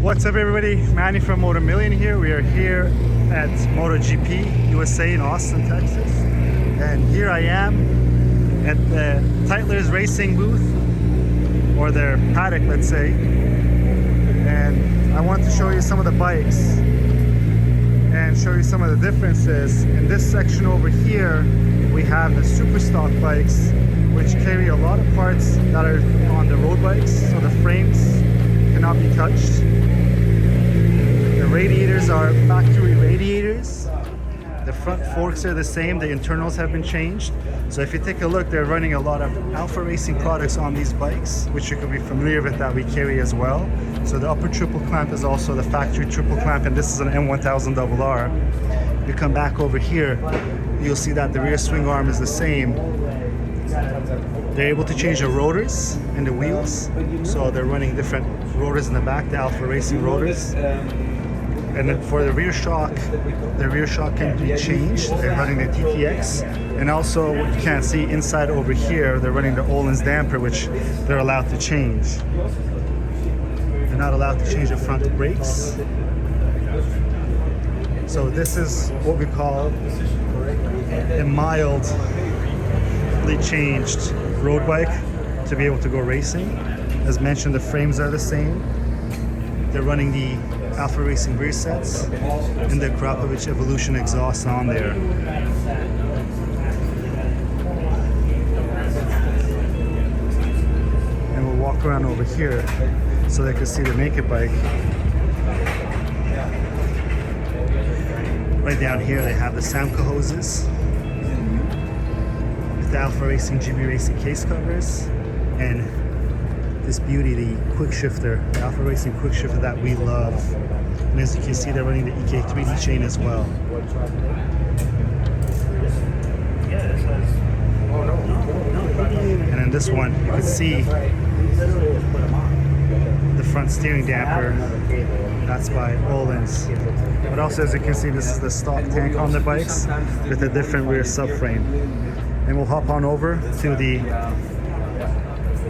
What's up everybody, Manny from Motomillion here. We are here at MotoGP USA in Austin, Texas. And here I am at the Tytlers Racing booth, or their paddock, let's say. And I want to show you some of the bikes and show you some of the differences. In this section over here, we have the super stock bikes, which carry a lot of parts that are on the road bikes, so the frames cannot be touched. The radiators are factory radiators. The front forks are the same, the internals have been changed. So if you take a look, they're running a lot of Alpha Racing products on these bikes, which you could be familiar with, that we carry as well. So the upper triple clamp is also the factory triple clamp, and this is an M1000RR. You come back over here, you'll see that the rear swing arm is the same. They're able to change the rotors and the wheels, so they're running different rotors in the back, the Alpha Racing rotors. And then for the rear shock can be changed. They're running the TTX. And also, what you can't see inside over here, they're running the Öhlins damper, which they're allowed to change. They're not allowed to change the front brakes. So this is what we call a mildly changed road bike to be able to go racing. As mentioned, the frames are the same. They're running the Alpha Racing rear sets and the Krapovich Evolution exhaust on there. And we'll walk around over here so they can see the naked bike. Right down here they have the Samco hoses, the Alpha Racing GB Racing case covers, and this beauty, the quick shifter, the Alpha Racing quick shifter that we love. And as you can see, they're running the EK 3D chain as well. And in this one, you can see the front steering damper. That's by Öhlins. But also, as you can see, this is the stock tank on the bikes with a different rear subframe. And we'll hop on over to the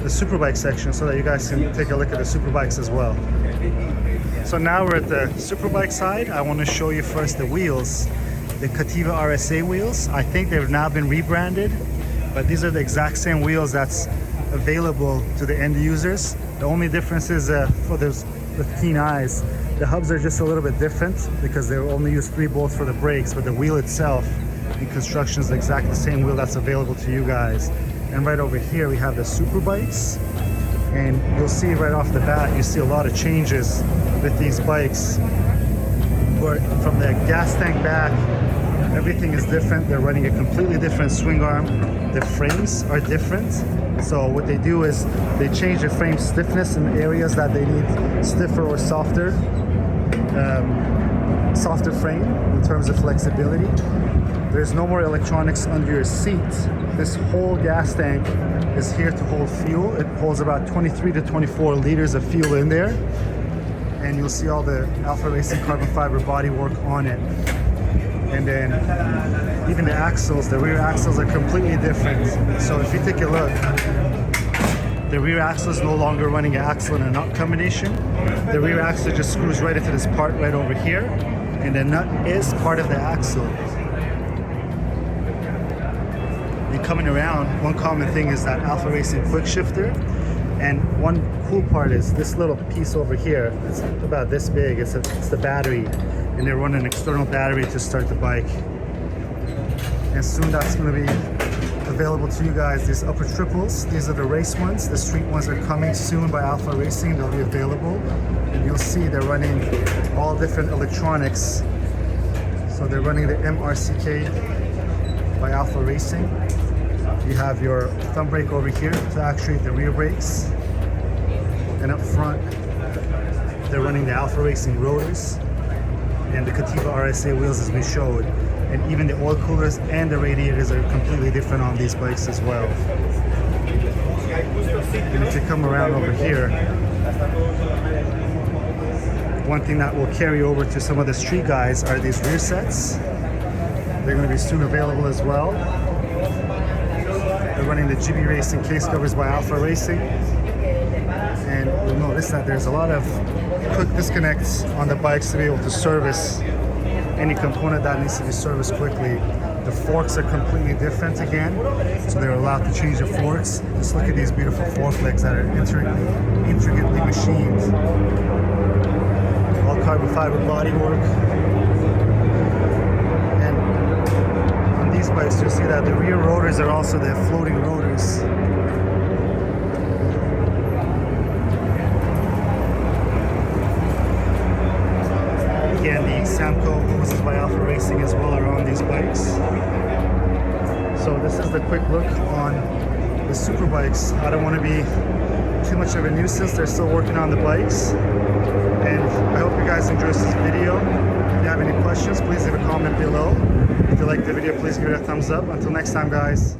superbike section so that you guys can take a look at the superbikes as well. So now we're at the superbike side. I want to show you first the wheels, the Cativa RSA wheels. I think they've now been rebranded, but these are the exact same wheels that's available to the end users. The only difference is for those with keen eyes, the hubs are just a little bit different because they only use 3 bolts for the brakes, but the wheel itself in construction is exactly the same wheel that's available to you guys. And right over here we have the super bikes, and you'll see right off the bat, you see a lot of changes with these bikes. Where from the gas tank back, everything is different. They're running a completely different swing arm. The frames are different. So what they do is they change the frame stiffness in areas that they need stiffer or softer frame in terms of flexibility. There's no more electronics under your seat. This whole gas tank is here to hold fuel. It holds about 23 to 24 liters of fuel in there. And you'll see all the Alpha Racing carbon fiber bodywork on it. And then even the axles, the rear axles are completely different. So if you take a look, the rear axle is no longer running an axle and a nut combination. The rear axle just screws right into this part right over here. And the nut is part of the axle. And coming around, one common thing is that Alpha Racing quick shifter. And one cool part is this little piece over here. It's about this big. It's the battery. And they run an external battery to start the bike. And soon that's going to be available to you guys. These upper triples, these are the race ones. The street ones are coming soon by Alpha Racing. They'll be available. And you'll see they're running all different electronics. So they're running the MRCK by Alpha Racing. You have your thumb brake over here to actuate the rear brakes. And up front, they're running the Alpha Racing rotors and the Cativa RSA wheels as we showed. And even the oil coolers and the radiators are completely different on these bikes as well. And if you come around over here, one thing that will carry over to some of the street guys are these rear sets. They're going to be soon available as well. They're running the GB Racing case covers by Alpha Racing. And you'll know noticed that there's a lot of quick disconnects on the bikes to be able to service any component that needs to be serviced quickly. The forks are completely different again, so they're allowed to change the forks. Just look at these beautiful fork legs that are intricately machined. All carbon fiber bodywork. And on these bikes, you'll see that the rear rotors are also the floating rotors. Again, the Samco hoses by Alpha Racing as well are on these bikes. So this is the quick look on the super bikes. I don't want to be too much of a nuisance. They're still working on the bikes. And I hope you guys enjoyed this video. If you have any questions, please leave a comment below. If you like the video, please give it a thumbs up. Until next time, guys.